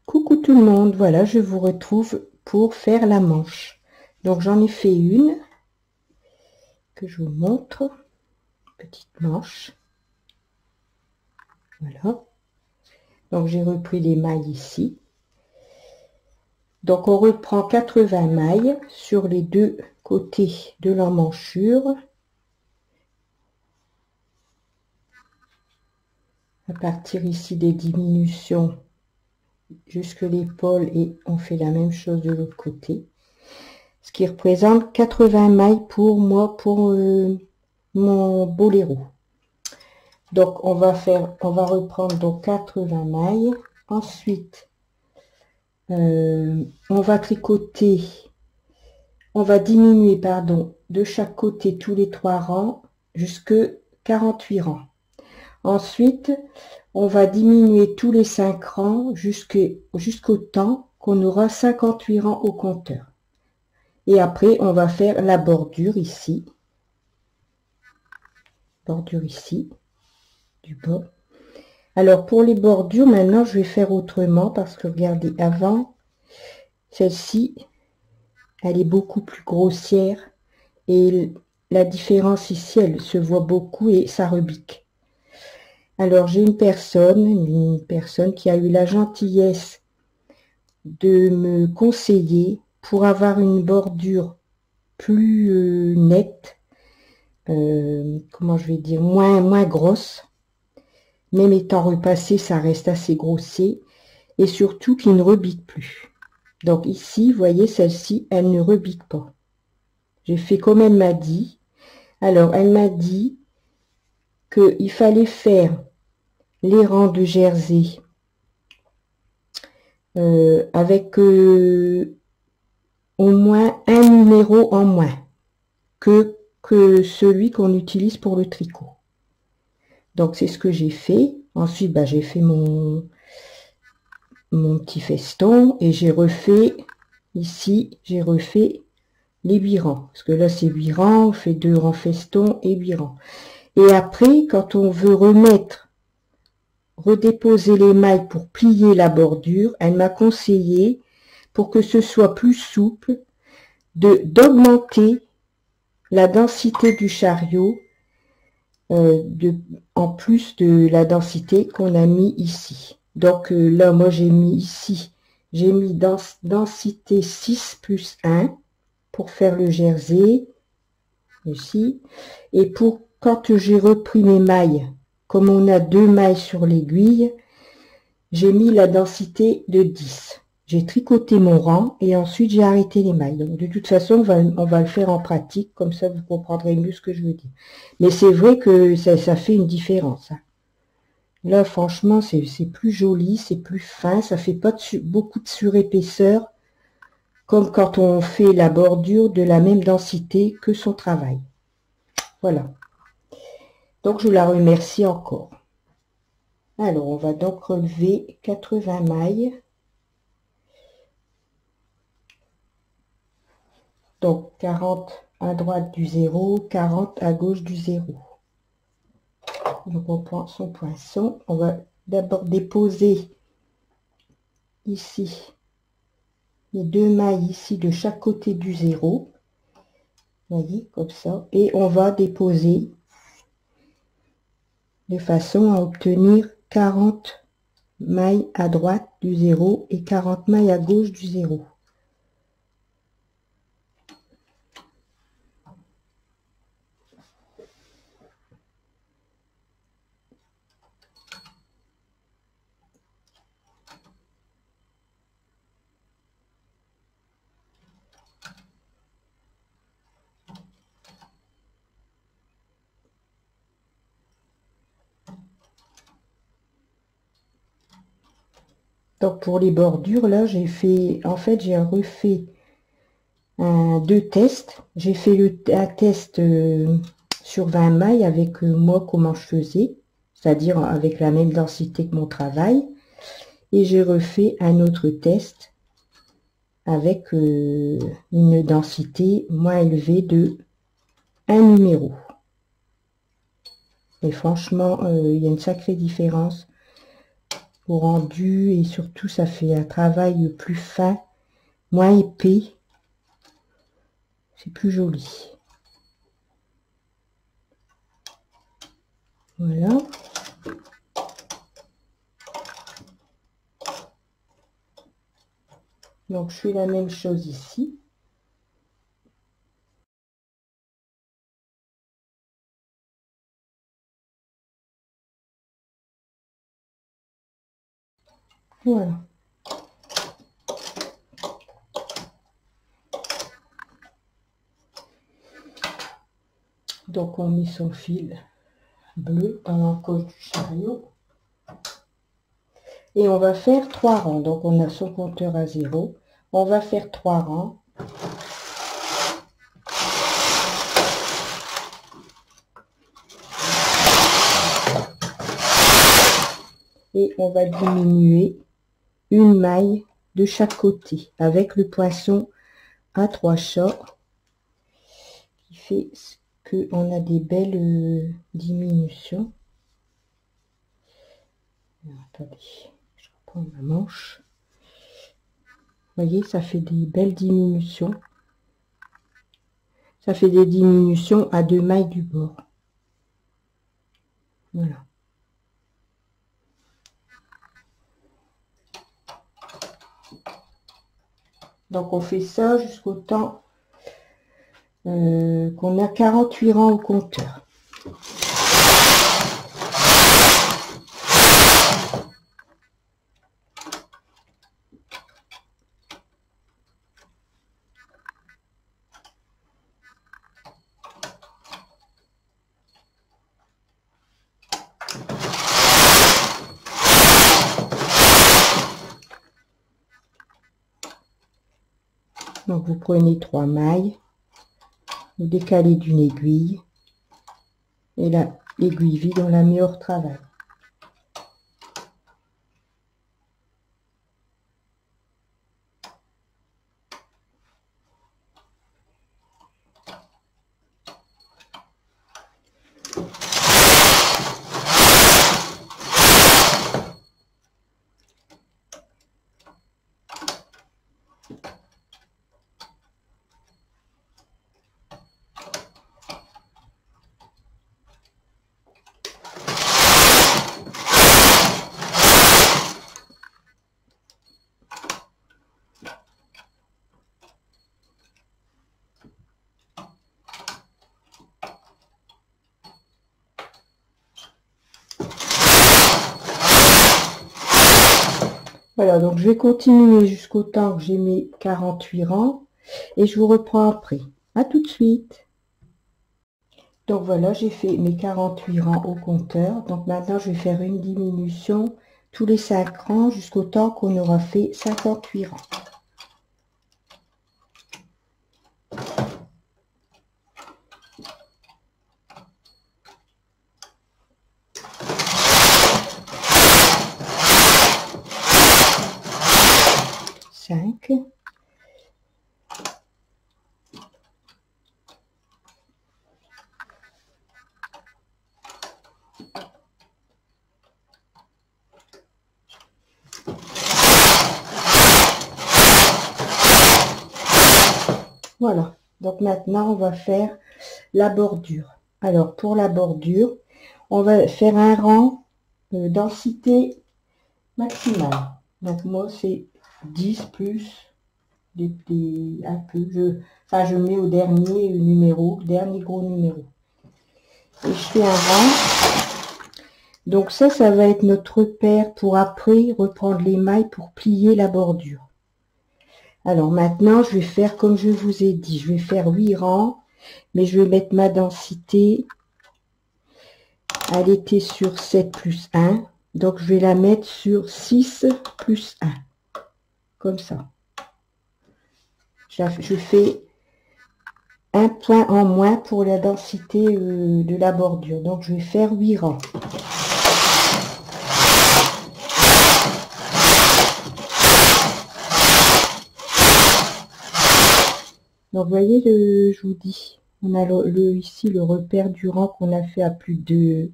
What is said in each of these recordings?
Coucou tout le monde, voilà, je vous retrouve pour faire la manche. Donc j'en ai fait une que je vous montre, petite manche. Voilà. Donc j'ai repris les mailles ici. Donc on reprend 80 mailles sur les deux côtés de l'emmanchure. À partir ici des diminutions jusque l'épaule et on fait la même chose de l'autre côté. Ce qui représente 80 mailles pour moi, pour mon boléro. Donc on va reprendre donc 80 mailles. Ensuite, on va tricoter, on va diminuer, pardon, de chaque côté tous les 3 rangs jusque 48 rangs. Ensuite, on va diminuer tous les 5 rangs jusqu'au temps qu'on aura 58 rangs au compteur. Et après, on va faire la bordure ici. Bordure ici, du bas. Alors, pour les bordures, maintenant, je vais faire autrement parce que, regardez, avant, celle-ci, elle est beaucoup plus grossière. Et la différence ici, elle se voit beaucoup et ça rebique. Alors, j'ai une personne qui a eu la gentillesse de me conseiller pour avoir une bordure plus nette, comment je vais dire, moins grosse. Même étant repassé, ça reste assez grossier et surtout qui ne rebique plus. Donc ici, vous voyez, celle-ci, elle ne rebique pas. J'ai fait comme elle m'a dit. Alors, elle m'a dit qu'il fallait faire les rangs de jersey avec au moins un numéro en moins que celui qu'on utilise pour le tricot. Donc, c'est ce que j'ai fait. Ensuite, bah, j'ai fait mon petit feston et j'ai refait ici, j'ai refait les 8 rangs. Parce que là, c'est 8 rangs, on fait 2 rangs feston et 8 rangs. Et après, quand on veut redéposer les mailles pour plier la bordure, elle m'a conseillé, pour que ce soit plus souple, d'augmenter la densité du chariot en plus de la densité qu'on a mis ici. Donc là, moi j'ai mis ici, j'ai mis densité 6 plus 1 pour faire le jersey ici. Et pour quand j'ai repris mes mailles, comme on a 2 mailles sur l'aiguille, j'ai mis la densité de 10. J'ai tricoté mon rang et ensuite j'ai arrêté les mailles. Donc de toute façon, on va le faire en pratique, comme ça vous comprendrez mieux ce que je veux dire. Mais c'est vrai que ça fait une différence. Hein. Là, franchement, c'est plus joli, c'est plus fin, ça fait pas beaucoup de surépaisseur, comme quand on fait la bordure de la même densité que son travail. Voilà. Donc je la remercie encore. Alors, on va donc relever 80 mailles. Donc 40 à droite du 0, 40 à gauche du 0. Donc on prend son poinçon. On va d'abord déposer ici les 2 mailles ici de chaque côté du 0. Vous voyez, comme ça. Et on va déposer de façon à obtenir 40 mailles à droite du 0 et 40 mailles à gauche du 0. Donc pour les bordures, là, j'ai fait, en fait, j'ai refait 2 tests. J'ai fait un test sur 20 mailles avec moi, comment je faisais, c'est-à-dire avec la même densité que mon travail. Et j'ai refait un autre test avec une densité moins élevée de un numéro. Et franchement, il y a une sacrée différence au rendu, et surtout ça fait un travail plus fin, moins épais. C'est plus joli. Voilà. Donc je fais la même chose ici. Voilà. Donc on met son fil bleu dans l'encoche du chariot. Et on va faire 3 rangs. Donc on a son compteur à 0. On va faire 3 rangs. Et on va diminuer une maille de chaque côté avec le poinçon à 3 chats qui fait que on a des belles diminutions. Attendez, je reprends ma manche. Vous voyez, ça fait des belles diminutions. Ça fait des diminutions à 2 mailles du bord. Voilà. Donc on fait ça jusqu'au temps qu'on a 48 rangs au compteur. Donc vous prenez 3 mailles, vous décalez d'une aiguille, et la aiguille vide on la met hors travail. Voilà, donc je vais continuer jusqu'au temps que j'ai mes 48 rangs et je vous reprends après. À tout de suite. Donc voilà, j'ai fait mes 48 rangs au compteur. Donc maintenant, je vais faire une diminution tous les 5 rangs jusqu'au temps qu'on aura fait 58 rangs. Voilà, donc maintenant on va faire la bordure. Alors pour la bordure, on va faire un rang densité maximale. Donc moi c'est 10 plus un peu, je mets au dernier numéro, dernier gros numéro. Et je fais un rang. Donc ça va être notre repère pour après reprendre les mailles pour plier la bordure. Alors maintenant, je vais faire comme je vous ai dit. Je vais faire 8 rangs, mais je vais mettre ma densité. Elle était sur 7 plus 1. Donc, je vais la mettre sur 6 plus 1. Comme ça. Je fais un point en moins pour la densité de la bordure. Donc, je vais faire 8 rangs. Donc, vous voyez, je vous dis, on a ici le repère du rang qu'on a fait à plus de,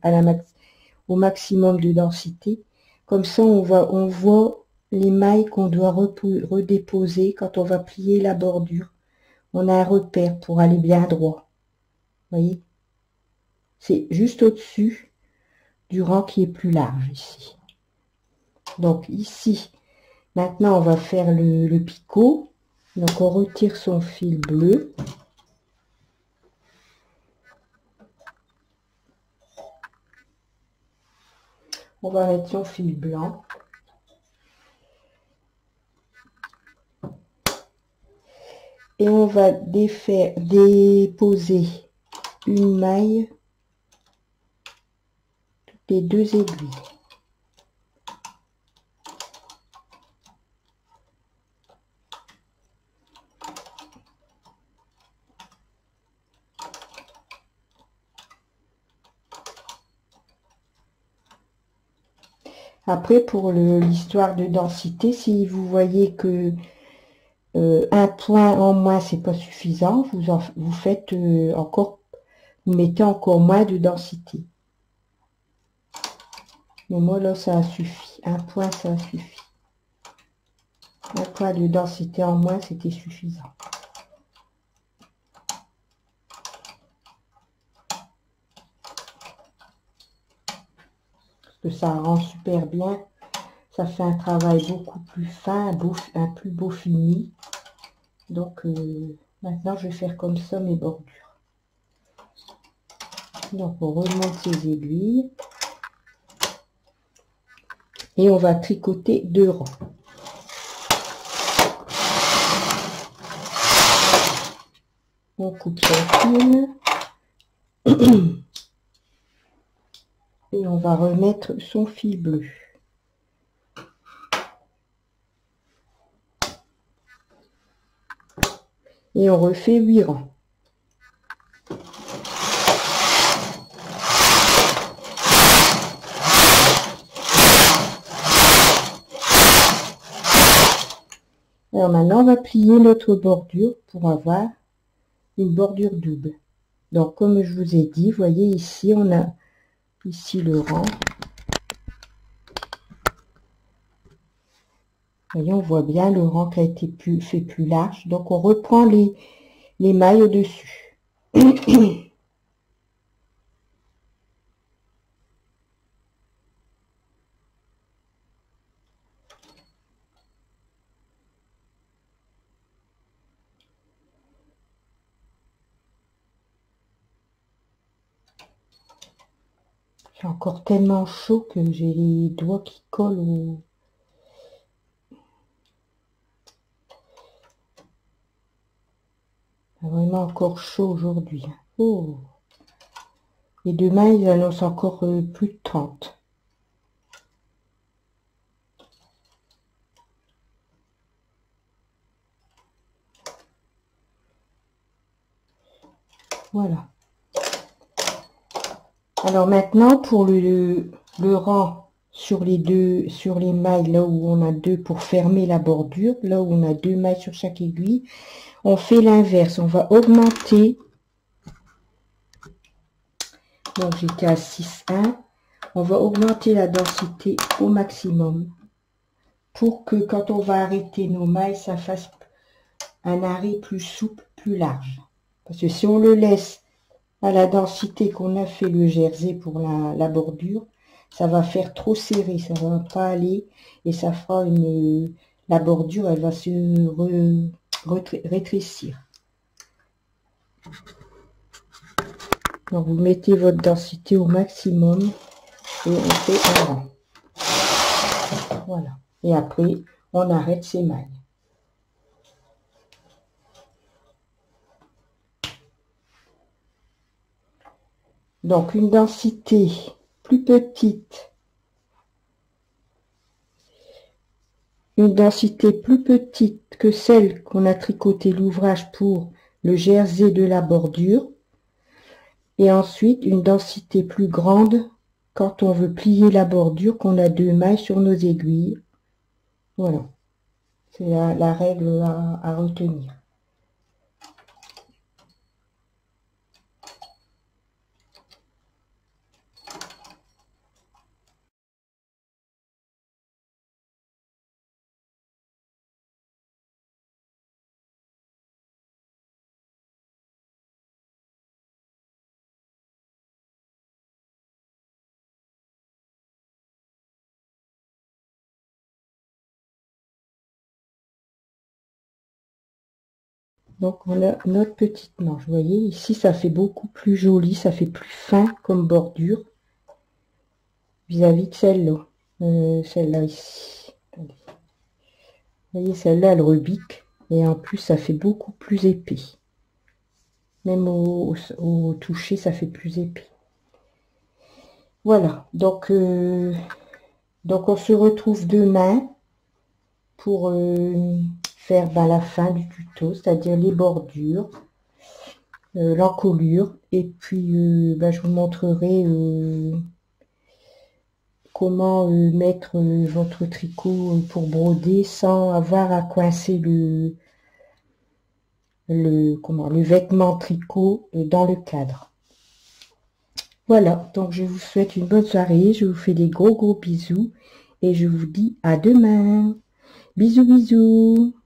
au maximum de densité. Comme ça, on voit les mailles qu'on doit redéposer quand on va plier la bordure. On a un repère pour aller bien droit. Vous voyez? C'est juste au-dessus du rang qui est plus large ici. Donc ici, maintenant on va faire le picot. Donc on retire son fil bleu. On va mettre son fil blanc. Et on va déposer une maille toutes les deux aiguilles. Après, pour l'histoire de densité, si vous voyez que un point en moins, c'est pas suffisant, vous faites encore, vous mettez encore moins de densité. Mais moi, là, ça a suffi. Un point, ça a suffi. Un point de densité en moins, c'était suffisant. Parce que ça rend super bien. Ça fait un travail beaucoup plus fin, un plus beau fini. Donc, maintenant, je vais faire comme ça mes bordures. Donc, on remonte ses aiguilles. Et on va tricoter 2 rangs. On coupe son fil. Et on va remettre son fil bleu. Et on refait 8 rangs. Alors maintenant, on va plier notre bordure pour avoir une bordure double. Donc, comme je vous ai dit, voyez ici, on a ici le rang. Voyez, on voit bien le rang qui a été fait plus large. Donc, on reprend les mailles au-dessus. J'ai encore tellement chaud que j'ai les doigts qui collent au... Vraiment encore chaud aujourd'hui. Oh. Et demain, ils annoncent encore plus de 30. Voilà. Alors maintenant, pour le rang sur les mailles, là où on a 2 pour fermer la bordure, là où on a 2 mailles sur chaque aiguille, on fait l'inverse. On va augmenter. Donc j'étais à 6,1. On va augmenter la densité au maximum pour que quand on va arrêter nos mailles, ça fasse un arrêt plus souple, plus large. Parce que si on le laisse à la densité qu'on a fait le jersey pour la bordure, ça va faire trop serré, ça va pas aller et ça fera la bordure, elle va se rétrécir. Donc vous mettez votre densité au maximum et on fait un rang. Voilà. Et après, on arrête ces mailles. Donc une densité plus petite. Une densité plus petite que celle qu'on a tricoté l'ouvrage pour le jersey de la bordure. Et ensuite, une densité plus grande quand on veut plier la bordure, qu'on a 2 mailles sur nos aiguilles. Voilà. C'est la règle à retenir. Donc on a notre petite manche. Vous voyez, ici ça fait beaucoup plus joli, ça fait plus fin comme bordure vis-à-vis de celle-là. Celle-là ici. Attendez. Vous voyez, celle-là elle rebique et en plus ça fait beaucoup plus épais. Même au toucher, ça fait plus épais. Voilà, donc on se retrouve demain pour faire la fin du tuto, c'est-à-dire les bordures, l'encolure, et puis je vous montrerai comment mettre votre tricot pour broder sans avoir à coincer le vêtement tricot dans le cadre. Voilà, donc je vous souhaite une bonne soirée, je vous fais des gros bisous et je vous dis à demain. Bisous bisous.